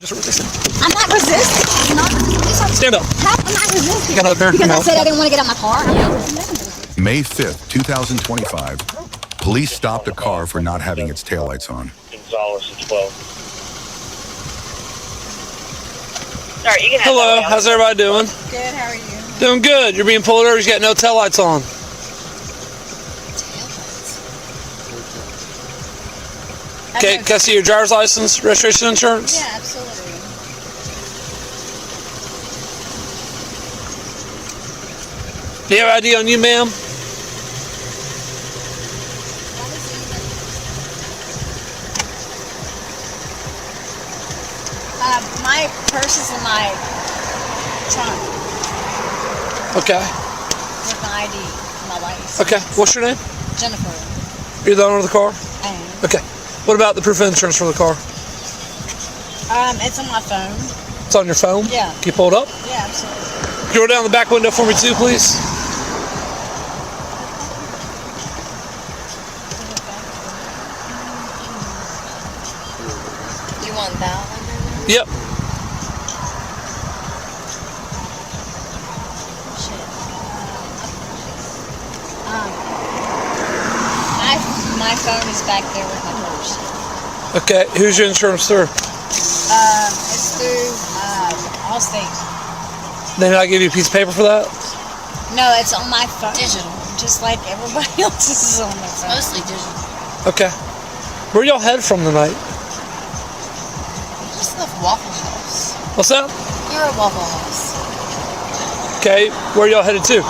Just resisting. I'm not resisting. I'm not resisting. Stand up. How? I'm not resisting. You got up there? Because No. I said I didn't want to get out my car. I'm not resisting. May 5th, 2025, police stopped a car for not having its taillights on. Gonzalez at 12. All right, you can have Hello, that. how's everybody doing? Good, how are you? Doing good. You're being pulled over, you got no taillights on. Okay, can I see your driver's license, registration, insurance? Yeah, absolutely. Do you have ID on you, ma'am? My purse is in my trunk Okay. with my ID, my license. Okay, what's your name? Jennifer. You're the owner of the car? I am. Okay. What about the proof of insurance for the car? It's on my phone. It's on your phone? Yeah. Can you pull it up? Yeah, absolutely. Can you roll down the back window for me too, please? You want that one? Yep. Shit. My phone is back there with my purse. Okay, who's your insurance through? It's through Allstate. They not give you a piece of paper for that? No, it's on my phone. Digital. Just like everybody else's is on their phone. Mostly digital. Okay. Where y'all head from tonight? You just left Waffle House. What's that? You're a Waffle House. Okay, where y'all headed to?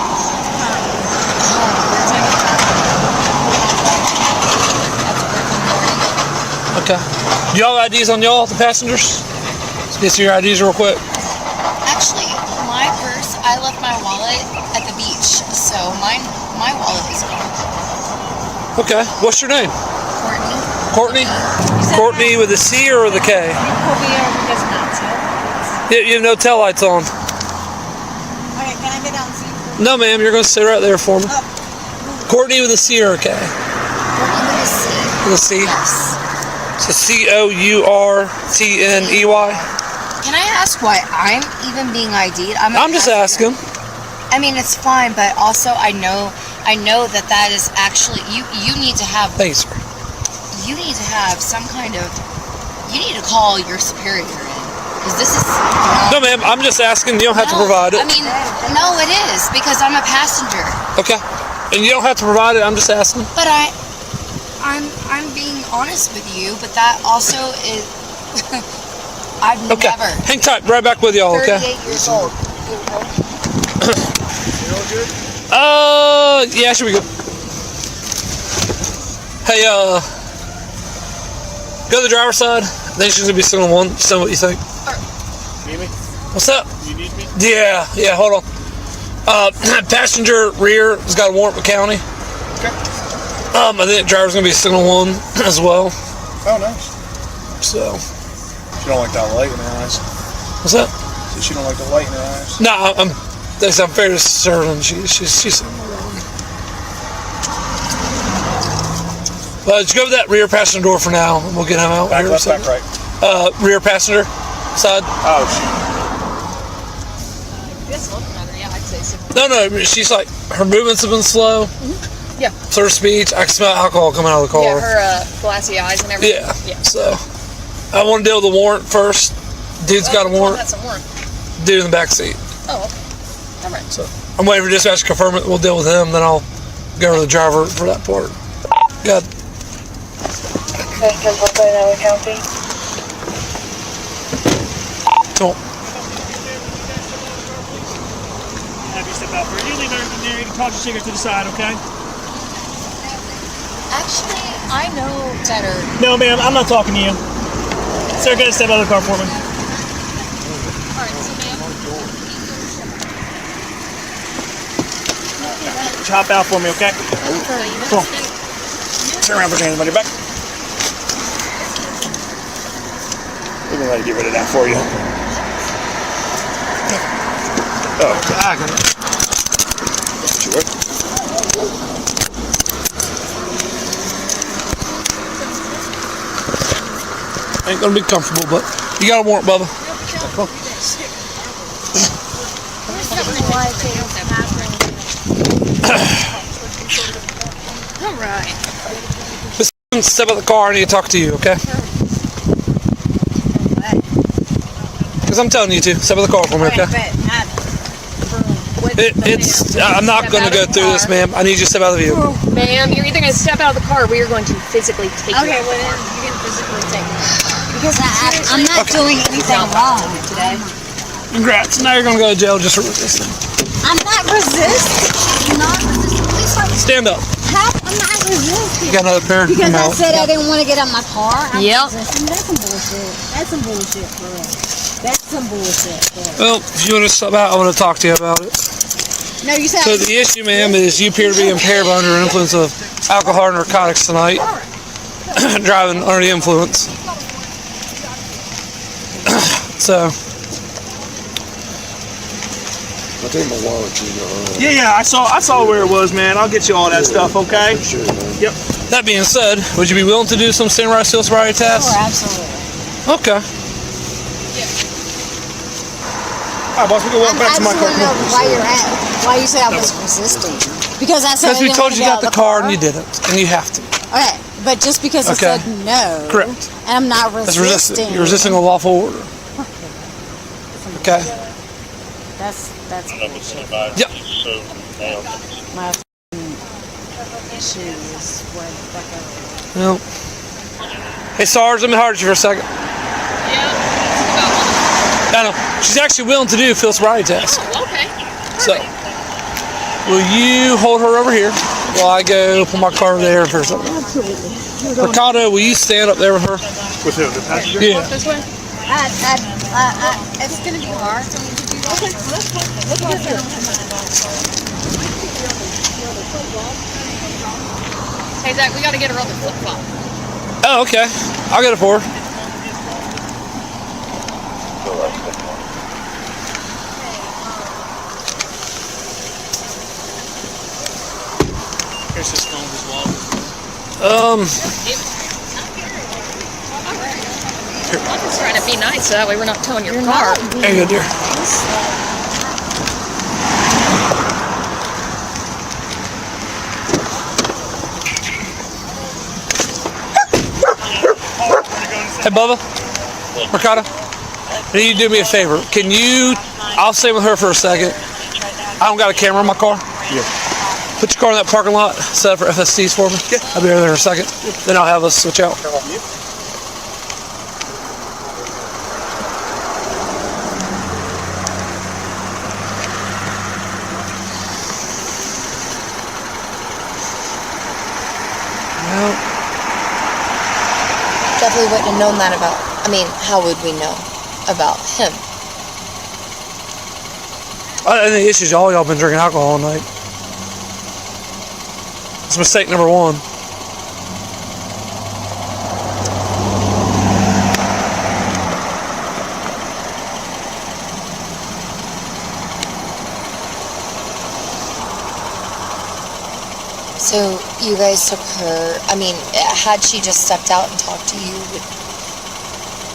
Okay. Do y'all have IDs on y'all, the passengers? Let's see your IDs real quick. Actually, my purse, I left my wallet at the beach, so my wallet is gone. Okay. What's your name? Courtney? Courtney? Courtney with a C or with a K? Pull me over because my tail. You have no taillights on. Okay, can I get out and see? No, ma'am. You're going to sit right there for me. Courtney with a C or a K? Courtney with a C. With a C? Yes. So Courtney. Can I ask why I'm even being ID'd? I'm just asking. I mean, it's fine, but also I know that is actually you need to have Thank you, sir. you need to have some kind of you need to call your superior in because this is No, ma'am. I'm just asking. You don't have to provide it. I mean, no, it is because I'm a passenger. Okay. And you don't have to provide it. I'm just asking. But I'm being honest with you, but that also is I've Okay. never Hang tight. Right back with y'all. Okay. 38 years old. Yeah, should be good. Hey, go to the driver's side. I think she's gonna be sitting on one. Just tell me what you think. Need me? What's up? You need me? Yeah, hold on. Passenger rear has got a warrant with county. Okay. I think the driver's gonna be sitting on one as well. Oh, nice. So, She don't like that light in her eyes. what's that? So she don't like the light in her eyes. No, I'm fairly certain she's sitting on one. Well, let's go to that rear passenger door for now, and we'll get him out. Back here left, in a back second. right. Rear passenger side. Oh, This looking at her, yeah, I'd say so. No, she's like, her movements have been slow. Yeah. So her speech, I can smell alcohol coming out of the car. Yeah, her glassy eyes and everything. Yeah. So, I want to deal with the warrant first. Dude's got a warrant. That's a warrant. Dude in the back seat. Oh, okay. All right. So, I'm waiting for dispatch to confirm it. We'll deal with him, then I'll go to the driver for that part. Good. County. Cool. Have you step out for you leave everything there. You can toss your cigarette to the side, okay? Actually, I know better. No, ma'am, I'm not talking to you. Sir, get a step out of the car for me. All right, so ma'am. Just hop out for me, okay? Come on. Turn around, put your hands behind your back. We're gonna let you get rid of that for you. Oh, sure. Ain't gonna be comfortable, but You got a warrant, Bubba. All right. Step out the car. I need to talk to you, okay? Because I'm telling you to. Step out the car for me, okay? I'm not going to go through this, ma'am. I need you to step out of the vehicle. Ma'am, you're either going to step out of the car or we are going to physically take you. Okay, well then you can physically take me. Because I'm not doing anything wrong today. Congrats. Now you're going to go to jail just for resisting. I'm not resisting. I'm not resisting. Please stop. Stand up. How? I'm not resisting. You got another pair? Because I said I didn't want to get out my car. I'm Yep. resisting. That's some bullshit. That's some bullshit for us. That's some bullshit for us. Well, if you want to step out, I want to talk to you about it. No, you said. So the issue, ma'am, is you appear to be impaired by under influence of alcohol or narcotics tonight. Driving under the influence. So. I think my wallet, Yeah, I saw where it was, man. I'll get you all that stuff, okay? Sure, man. Yep. That being said, would you be willing to do some standardized field sobriety tests? Oh, absolutely. Okay. All right, boss, we can walk back to my I car. just want to know why you're at. Why you said I was resisting? Because I said. Because we told you got the car and you didn't, and you have to. Okay, but just because I Okay. said no. Correct. And I'm not That's resisting. resisting. You're resisting a lawful order. Okay. That's bullshit. Yep. My shoes. Where the fuck are they? Well. Hey, Sarge, let me hard at you for a second. Yeah. I know. She's actually willing to do a field sobriety test. Oh, okay. So, will you hold her over here while I go pull my car over there for something? Absolutely. Ricardo, will you stand up there with her? With who? The passenger? Yeah. This way? It's gonna be hard for me to do that. Okay, let's go. Hey, Zach, we got to get her on the flip flop. Oh, okay. I'll get it for her. Here's his phone as well. Um, I'm just trying to be nice so that way we're not towing your car. there you go, dear. Hey, Bubba, Ricardo, I need you to do me a favor. Can you, I'll stay with her for a second. I don't got a camera in my car. Yeah. Put your car in that parking lot, set up for FSTs for me. Yeah. I'll be over there in a second. Then I'll have us switch out. Well, Definitely wouldn't have known that about, I mean, how would we know about him? I think the issue is all y'all been drinking alcohol all night. It's mistake number one. So you guys took her, I mean, had she just stepped out and talked to you,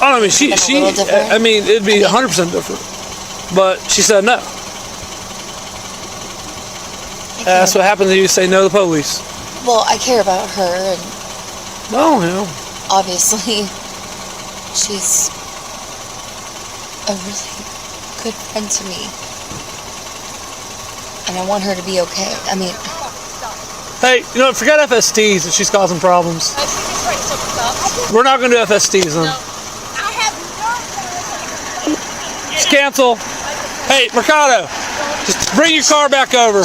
I mean, she, Been a little different? I mean, it'd be 100% different. But she said no. That's what happens when you say no to the police. well, I care about her, and Oh, yeah. obviously she's a really good friend to me. And I want her to be okay. I mean, Hey, you know, forget FSTs if she's causing problems. We're not going to do FSTs then. Just cancel. Hey, Mercado, just bring your car back over.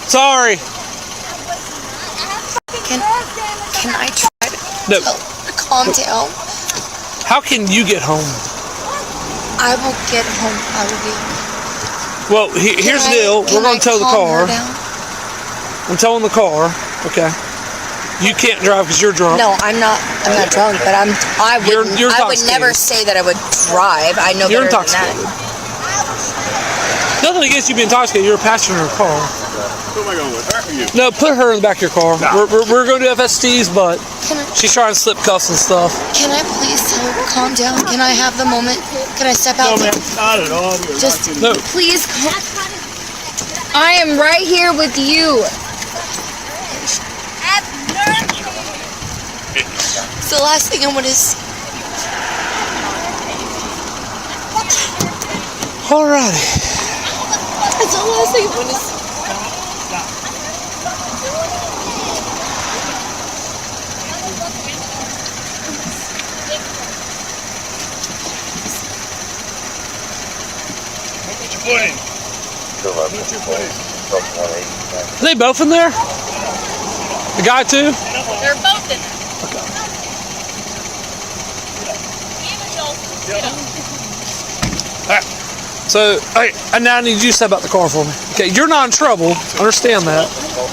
Sorry. can I try to No. calm down? How can you get home? I will get home. I will be. Well, here's the deal. We're going to tow the car. I'm towing the car. Okay. You can't drive because you're drunk. No, I'm not drunk, but I You're would intoxicated. never say that I would drive. I know You're better than intoxicated. that. Nothing against you being intoxicated. You're a passenger in a car. Who am I going with? Her or you? No, put her in the back of your car. No. We're going to do FSTs, but Can I, she's trying to slip cuffs and stuff. can I please tell her, calm down? Can I have the moment? Can I step out? No, man. Not at all. Just No. please. I am right here with you. It's the last thing I want is. Alrighty. It's the last thing I want is. Put your foot in. Put your foot in. Are they both in there? The guy too? They're both in it. Alright. So, I now need you to step out the car for me. Okay, you're not in trouble. Understand that.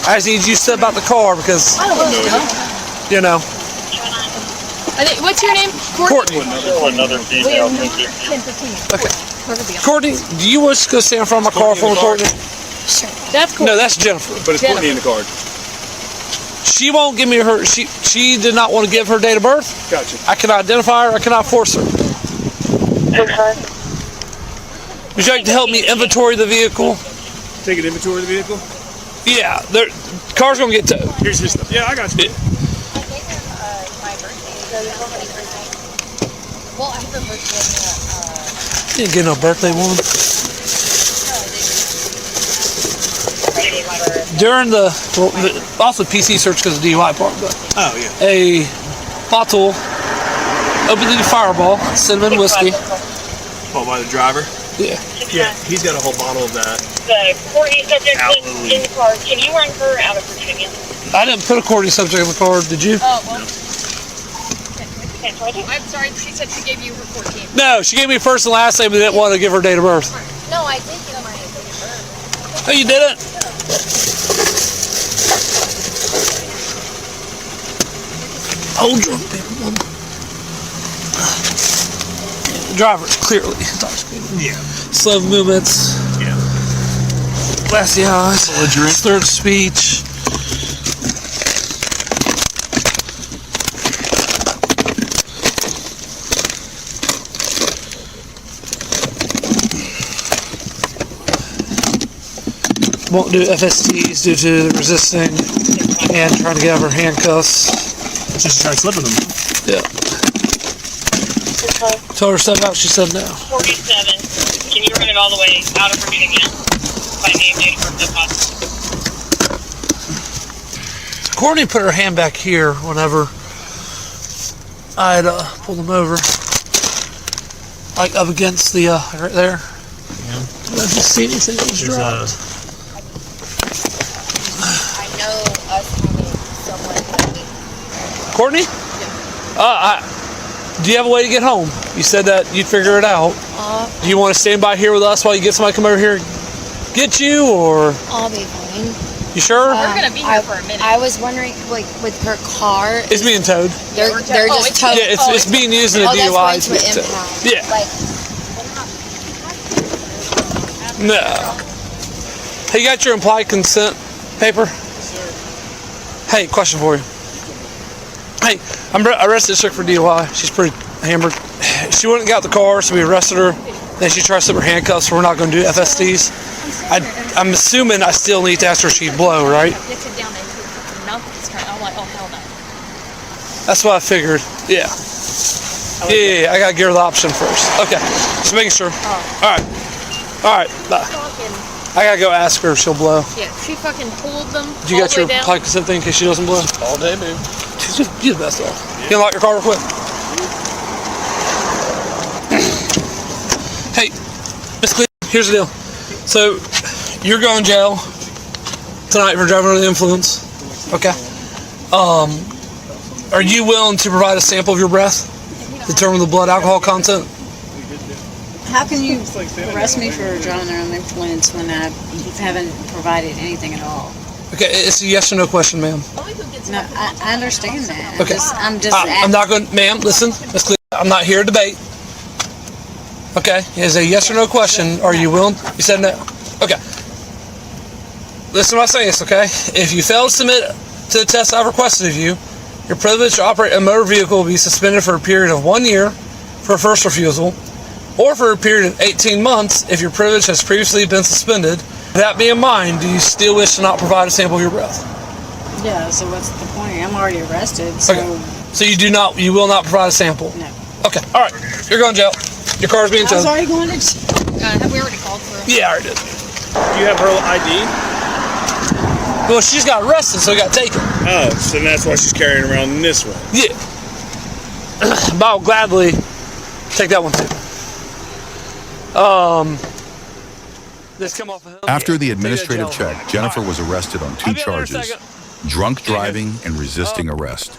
I just need you to step out the car because, you know. What's your name? Courtney. Another female. Okay. Courtney, do you wish to go stand in front of my car for me, Courtney? That's cool. No, that's Jennifer. But it's Courtney in the card. She won't give me her. She did not want to give her date of birth. Gotcha. I cannot identify her. I cannot force her. Would you like to help me inventory the vehicle? Take an inventory of the vehicle. Yeah, the car's gonna get towed. Here's your stuff. Yeah, I got you. Well, I have a birthday. You didn't get no birthday one. During the also PC search because of the DUI part, but Oh yeah. a bottle, open-leaf Fireball, cinnamon whiskey. Oh, by the driver. Yeah. Yeah, he's got a whole bottle of that. The Courtney subject in the car. Can you run her out of Virginia? I didn't put a Courtney subject in the card. Did you? Oh, well. Okay, I'm sorry. She said she gave you her 14. No, she gave me first and last name, but didn't want to give her date of birth. No, I did get my date of birth. Oh, you didn't? Old drunk people. Driver clearly intoxicated. Yeah. Slow movements. Yeah. Glassy eyes. Slurred speech. Won't do FSTs due to resisting and trying to get out of her handcuffs. Just try slipping them. Yeah. Told her step out, she said no. 47. Can you run it all the way out of Virginia? By name, date of birth, if possible. Courtney put her hand back here whenever I'd pulled them over. Like up against the, right there. Yeah. I didn't see anything that was dropped. I know us having someone. Courtney? Do you have a way to get home? You said that you'd figure it out. Do you want to stand by here with us while you get somebody to come over here and get you, or? I'll be fine. You sure? We're going to be here for a minute. I was wondering, like, with her car. It's being towed. They're just towing. Yeah, it's being used in a DUI. That's going to impact. Yeah. Like, No. Hey, you got your implied consent paper? Hey, question for you. Hey, I'm arrested this chick for DUI. She's pretty hammered. She wouldn't get out the car, so we arrested her. Then she tried to slip her handcuffs, so we're not going to do FSDs. I'm assuming I still need to ask her if she'd blow, right? Gets it down and her mouth is kind of, I'm like, oh, hell no. That's what I figured. Yeah. Yeah, I got to give her the option first. Okay, just making sure. All right. All right, bye. I got to go ask her if she'll blow. Yeah, she fucking pulled them. Did you got your implied consent thing in case she doesn't blow? All day, babe. You're the best of. You unlock your car real quick. Hey, Miss Cleve, here's the deal. So, you're going to jail tonight for driving under the influence. Okay. Are you willing to provide a sample of your breath? Determine the blood alcohol content? How can you arrest me for driving under the influence when I haven't provided anything at all? Okay, it's a yes or no question, ma'am. No, I understand that. Okay. I'm just I'm not going, ma'am, listen, Miss Cleve, I'm not here to debate. Okay, it's a yes or no question. Are you willing? You said no. Okay. listen to my saying this, okay? If you fail to submit to the test I've requested of you, your privilege to operate a motor vehicle will be suspended for a period of 1 year for first refusal, or for a period of 18 months if your privilege has previously been suspended. With that being in mind, do you still wish to not provide a sample of your breath? Yeah, so what's the point? I'm already arrested, so... Okay. So you will not provide a sample? No. Okay, alright. You're going to jail. Your car's being I was towed. already going to... Have we already called for Yeah, I already did. You have her ID? Well, she just got arrested, so we got taken. Oh, so that's why she's carrying around this one. Yeah. But I'll gladly take that one too. This come off of him. After the Take that administrative jail. check, Jennifer was arrested on 2 I'll be there in a charges: second. drunk driving and resisting arrest.